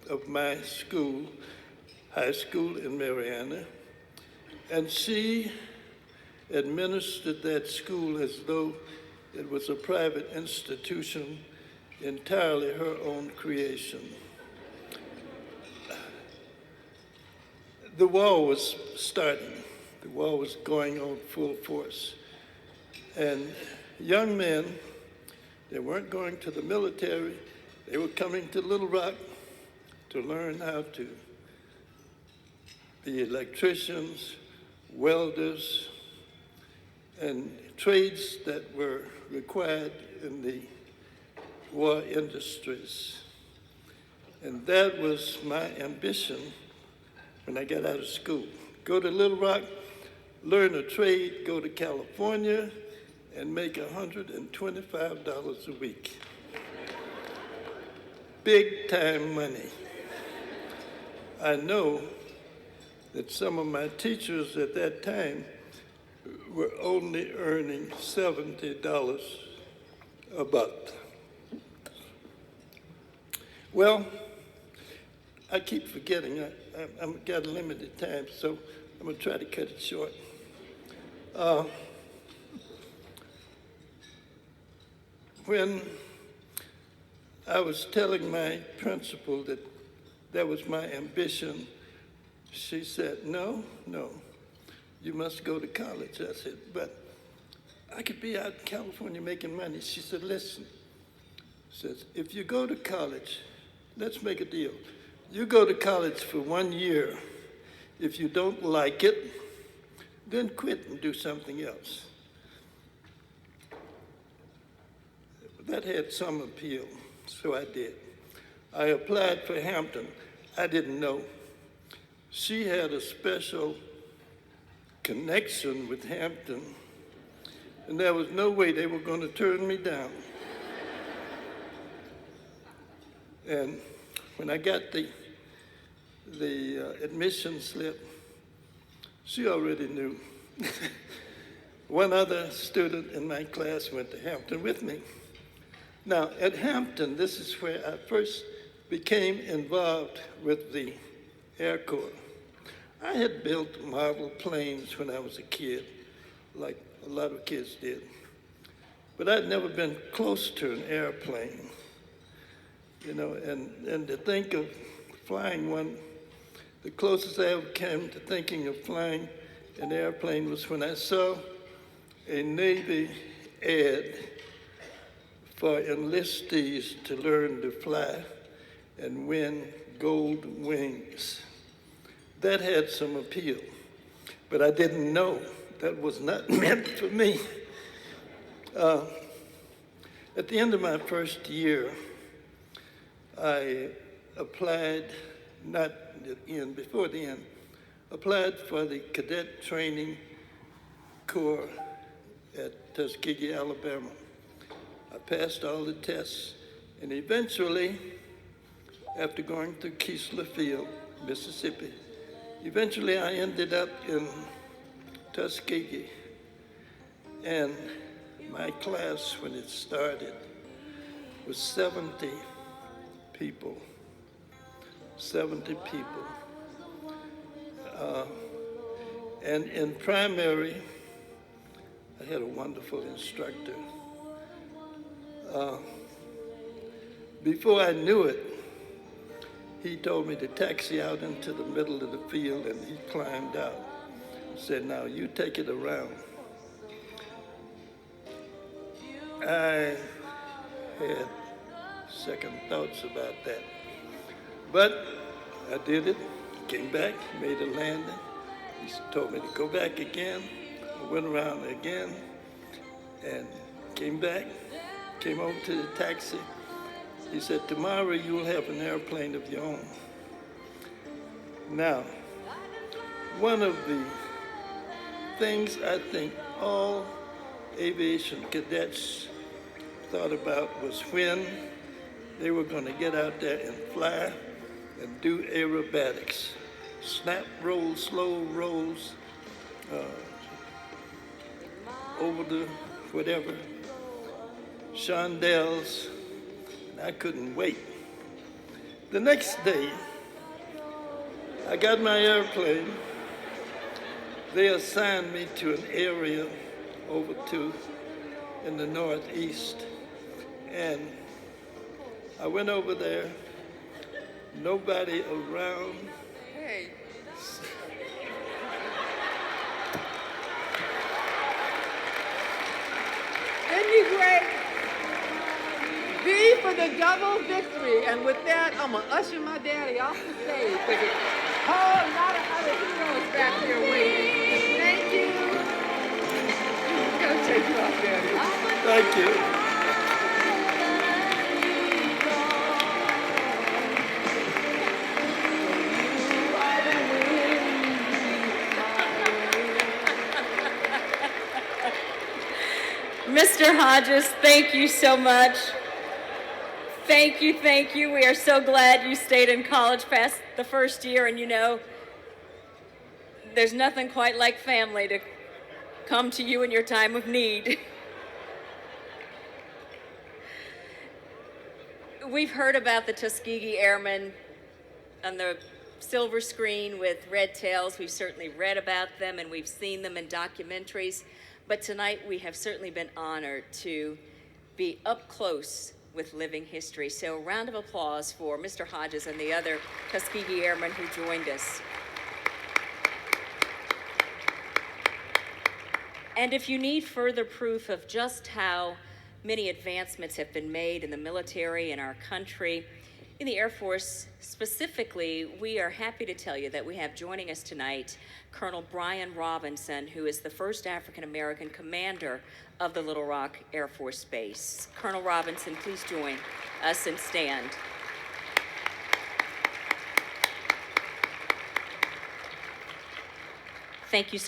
of my school, high school in Mariana, and she administered that school as though it was a private institution, entirely her own creation. The war was starting. The war was going on full force. And young men, they weren't going to the military, they were coming to Little Rock to learn how to be electricians, welders, and trades that were required in the war industries. And that was my ambition when I got out of school. Go to Little Rock, learn a trade, go to California, and make $125 a week. Big time money. I know that some of my teachers at that time were only earning $70 a month. Well, I keep forgetting. I've got limited time, so I'm going to try to cut it short. When I was telling my principal that that was my ambition, she said, no, you must go to college. I said, but I could be out in California making money. She said, listen, says, if you go to college, let's make a deal. You go to college for 1 year. If you don't like it, then quit and do something else. That had some appeal, so I did. I applied for Hampton. I didn't know. She had a special connection with Hampton, and there was no way they were going to turn me down. And when I got the admission slip, she already knew. One other student in my class went to Hampton with me. Now, at Hampton, this is where I first became involved with the Air Corps. I had built model planes when I was a kid, like a lot of kids did. But I'd never been close to an airplane, you know, and to think of flying one, the closest I ever came to thinking of flying an airplane was when I saw a Navy ad for enlistees to learn to fly and win gold wings. That had some appeal, but I didn't know that was not meant for me. At the end of my first year, I applied, not at the end, before the end, applied for the Cadet Training Corps at Tuskegee, Alabama. I passed all the tests, and eventually, after going through Keesler Field, Mississippi, eventually I ended up in Tuskegee. And my class, when it started, was 70 people. 70 people. And in primary, I had a wonderful instructor. Before I knew it, he told me to taxi out into the middle of the field, and he climbed out and said, now you take it around. I had second thoughts about that. But I did it, came back, made a landing. He told me to go back again. I went around again and came back, came over to the taxi. He said, tomorrow you will have an airplane of your own. Now, one of the things I think all aviation cadets thought about was when they were going to get out there and fly and do aerobatics. Snap rolls, slow rolls, over the whatever, chandelles. I couldn't wait. The next day, I got my airplane. They assigned me to an area over to in the Northeast. And I went over there, nobody around. Hey. Isn't he great? V for the double victory. And with that, I'm going to usher my daddy off the stage. There's a whole lot of other heroes back here waiting. Thank you. I'm going to take you off, daddy. Thank you. Mr. Hodges, thank you so much. Thank you, thank you. We are so glad you stayed in college past the first year, and you know, there's nothing quite like family to come to you in your time of need. We've heard about the Tuskegee Airmen on the silver screen with red tails. We've certainly read about them and we've seen them in documentaries. But tonight we have certainly been honored to be up close with living history. So a round of applause for Mr. Hodges and the other Tuskegee Airmen who joined us. And if you need further proof of just how many advancements have been made in the military in our country, in the Air Force specifically, we are happy to tell you that we have joining us tonight Colonel Brian Robinson, who is the first African-American commander of the Little Rock Air Force Base. Colonel Robinson, please join us and stand. Thank you so